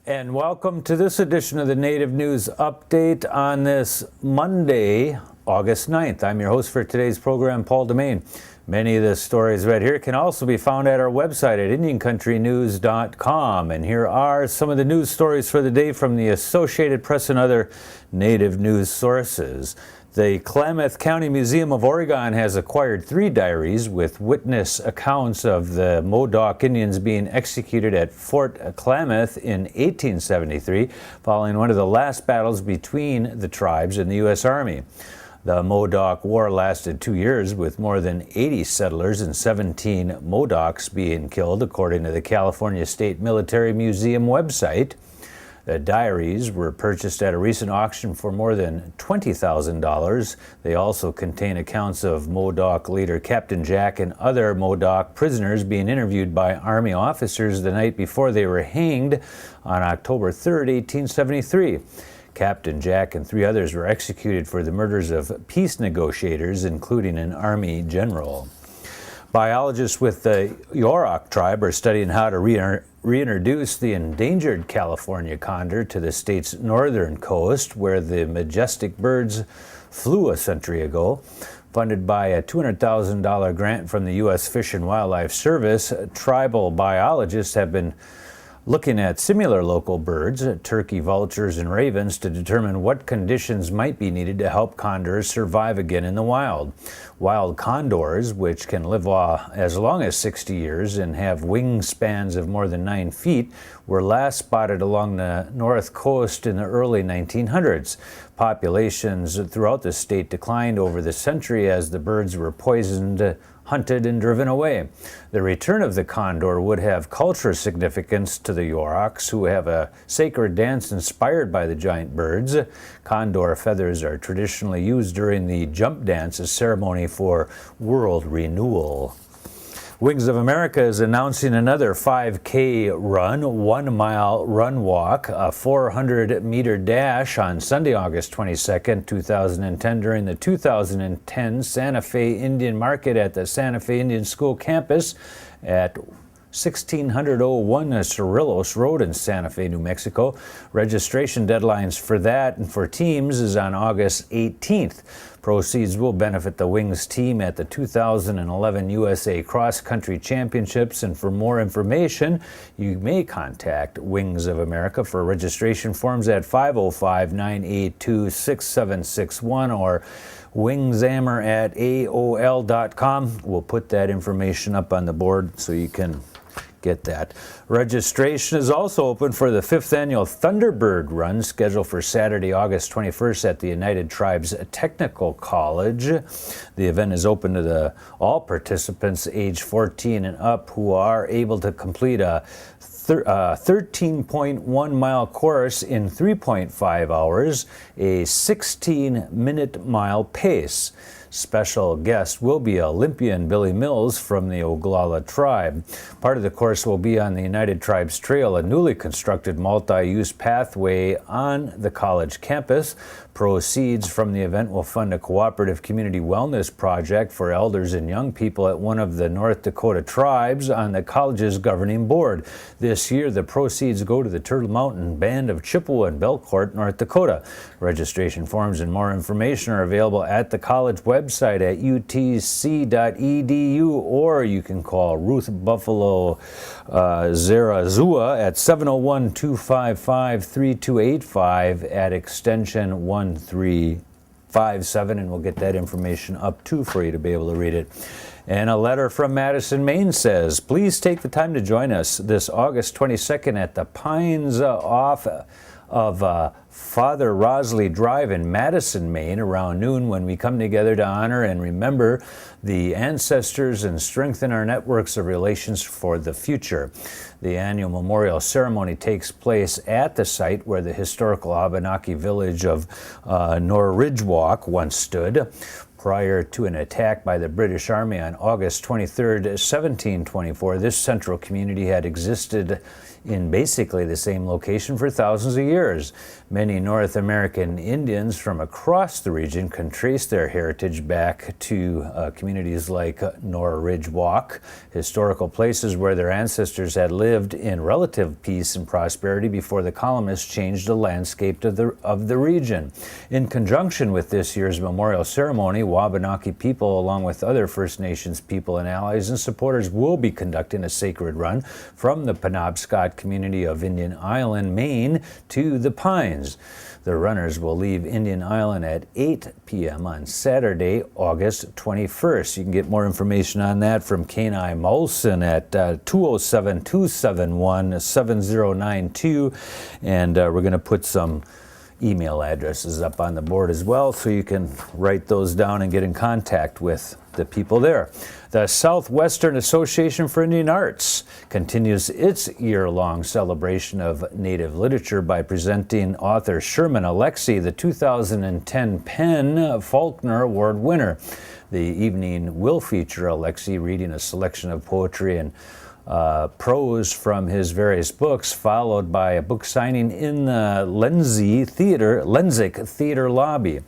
And welcome to this edition of the Native News Update on this Monday, August 9th. I'm your host for today's program, Paul DeMain. Many of the stories right here can also be found at our website at IndianCountryNews.com. And here are some of the news stories for the day from the Associated Press and other Native news sources. The Klamath County Museum of Oregon has acquired 3 diaries with witness accounts of the Modoc Indians being executed at Fort Klamath in 1873, following one of the last battles between the tribes and the U.S. Army. The Modoc War lasted 2 years, with more than 80 settlers and 17 Modocs being killed, according to the California State Military Museum website. The diaries were purchased at a recent auction for more than $20,000. They also contain accounts of Modoc leader Captain Jack and other Modoc prisoners being interviewed by Army officers the night before they were hanged on October 3, 1873. Captain Jack and 3 others were executed for the murders of peace negotiators, including an Army general. Biologists with the Yurok tribe are studying how to reintroduce the endangered California condor to the state's northern coast, where the majestic birds flew a century ago. Funded by a $200,000 grant from the U.S. Fish and Wildlife Service, tribal biologists have been looking at similar local birds, turkey, vultures, and ravens, to determine what conditions might be needed to help condors survive again in the wild. Wild condors, which can live as long as 60 years and have wingspans of more than 9 feet, were last spotted along the north coast in the early 1900s. Populations throughout the state declined over the century as the birds were poisoned, hunted, and driven away. The return of the condor would have cultural significance to the Yuroks, who have a sacred dance inspired by the giant birds. Condor feathers are traditionally used during the jump dance, a ceremony for world renewal. Wings of America is announcing another 5K run, 1-mile run walk, a 400-meter dash on Sunday, August 22nd, 2010, during the 2010 Santa Fe Indian Market at the Santa Fe Indian School campus at 1601 Cerrillos Road in Santa Fe, New Mexico. Registration deadlines for that and for teams is on August 18th. Proceeds will benefit the Wings team at the 2011 USA Cross Country Championships, and for more information, you may contact Wings of America for registration forms at 505-982-6761 or wingsammer@aol.com. We'll put that information up on the board so you can get that. Registration is also open for the 5th annual Thunderbird Run, scheduled for Saturday, August 21st at the United Tribes Technical College. The event is open to all participants age 14 and up who are able to complete a 13.1-mile course in 3.5 hours, a 16-minute mile pace. Special guest will be Olympian Billy Mills from the Oglala tribe. Part of the course will be on the United Tribes Trail, a newly constructed multi-use pathway on the college campus. Proceeds from the event will fund a cooperative community wellness project for elders and young people at one of the North Dakota tribes on the college's governing board. This year, the proceeds go to the Turtle Mountain Band of Chippewa in Belcourt, North Dakota. Registration forms and more information are available at the college website at utc.edu, or you can call Ruth Buffalo Zarazua at 701-255-3285 at extension 1357, and we'll get that information up too for you to be able to read it. And a letter from Madison, Maine says, please take the time to join us this August 22nd at the Pines off of Father Rosley Drive in Madison, Maine, around noon, when we come together to honor and remember the ancestors and strengthen our networks of relations for the future. The annual memorial ceremony takes place at the site where the historical Abenaki village of Norridgewalk once stood. Prior to an attack by the British Army on August 23, 1724, this central community had existed in basically the same location for thousands of years. Many North American Indians from across the region can trace their heritage back to communities like Norridge Walk, historical places where their ancestors had lived in relative peace and prosperity before the colonists changed the landscape of the region. In conjunction with this year's memorial ceremony, Abenaki people, along with other First Nations people and allies and supporters, will be conducting a sacred run from the Penobscot community of Indian Island, Maine, to the Pines. The runners will leave Indian Island at 8 p.m. on Saturday, August 21st. You can get more information on that from Kenai Molson at 207-271-7092. And we're going to put some email addresses up on the board as well, so you can write those down and get in contact with the people there. The Southwestern Association for Indian Arts continues its year-long celebration of Native literature by presenting author Sherman Alexie the 2010 Penn Faulkner Award winner. The evening will feature Alexie reading a selection of poetry and prose from his various books, followed by a book signing in the Lenzik Theater lobby.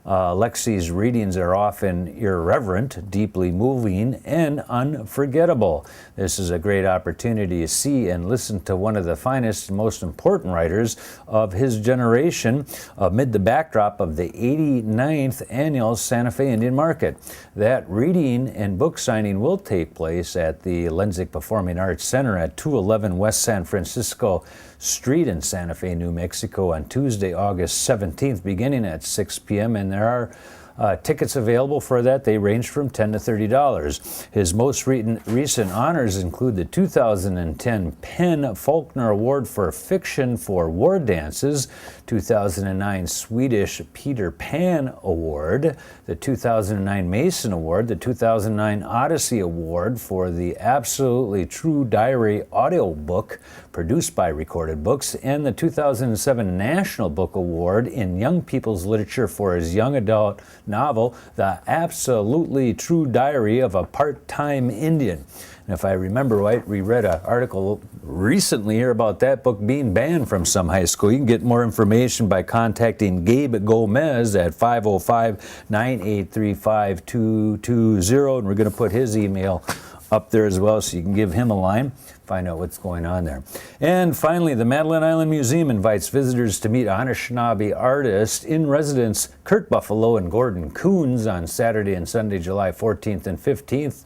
Alexie's readings are often irreverent, deeply moving, and unforgettable. This is a great opportunity to see and listen to one of the finest and most important writers of his generation amid the backdrop of the 89th annual Santa Fe Indian Market. That reading and book signing will take place at the Lenzik Performing Arts Center at 211 West San Francisco Street in Santa Fe, New Mexico on Tuesday, August 17th, beginning at 6 p.m. And there are tickets available for that. They range from $10 to $30. His most recent honors include the 2010 Penn Faulkner Award for Fiction for War Dances, 2009 Swedish Peter Pan Award, the 2009 Mason Award, the 2009 Odyssey Award for the Absolutely True Diary audiobook produced by Recorded Books, and the 2007 National Book Award in Young People's Literature for his young adult novel, The Absolutely True Diary of a Part-Time Indian. And if I remember right, we read an article recently here about that book being banned from some high school. You can get more information by contacting Gabe Gomez at 505-983-5220, and we're going to put his email up there as well, so you can give him a line, find out what's going on there. And finally, the Madeline Island Museum invites visitors to meet Anishinaabe artist in residence Courte Buffalo and Gordon Coons on Saturday and Sunday, July 14th and 15th.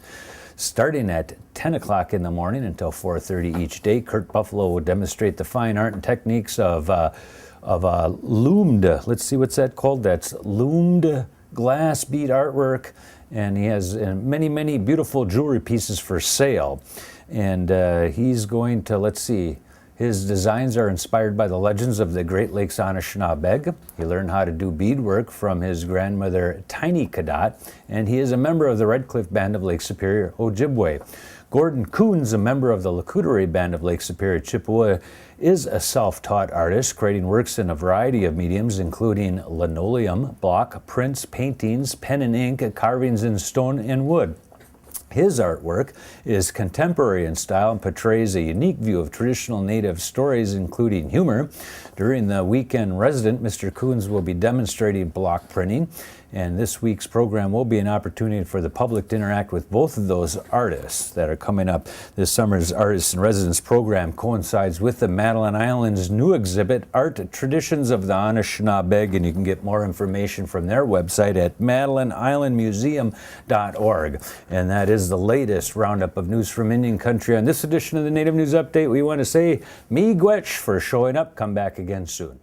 Starting at 10 o'clock in the morning until 4:30 each day, Courte Buffalo will demonstrate the fine art and techniques of loomed, let's see what's that called? That's loomed glass bead artwork. And he has many, many beautiful jewelry pieces for sale. And he's going to, let's see, his designs are inspired by the legends of the Great Lakes Anishinaabe. He learned how to do beadwork from his grandmother, Tiny Cadotte, and he is a member of the Red Cliff Band of Lake Superior, Ojibwe. Gordon Coons, a member of the Lacutere Band of Lake Superior, Chippewa, is a self-taught artist, creating works in a variety of mediums, including linoleum, block, prints, paintings, pen and ink, carvings in stone and wood. His artwork is contemporary in style and portrays a unique view of traditional Native stories, including humor. During the weekend resident, Mr. Coons will be demonstrating block printing, and this week's program will be an opportunity for the public to interact with both of those artists that are coming up. This summer's Artists in Residence program coincides with the Madeline Island's new exhibit, Art Traditions of the Anishinaabe, and you can get more information from their website at MadelineIslandMuseum.org. And that is the latest roundup of news from Indian Country. On this edition of the Native News Update, we want to say miigwech for showing up. Come back again soon.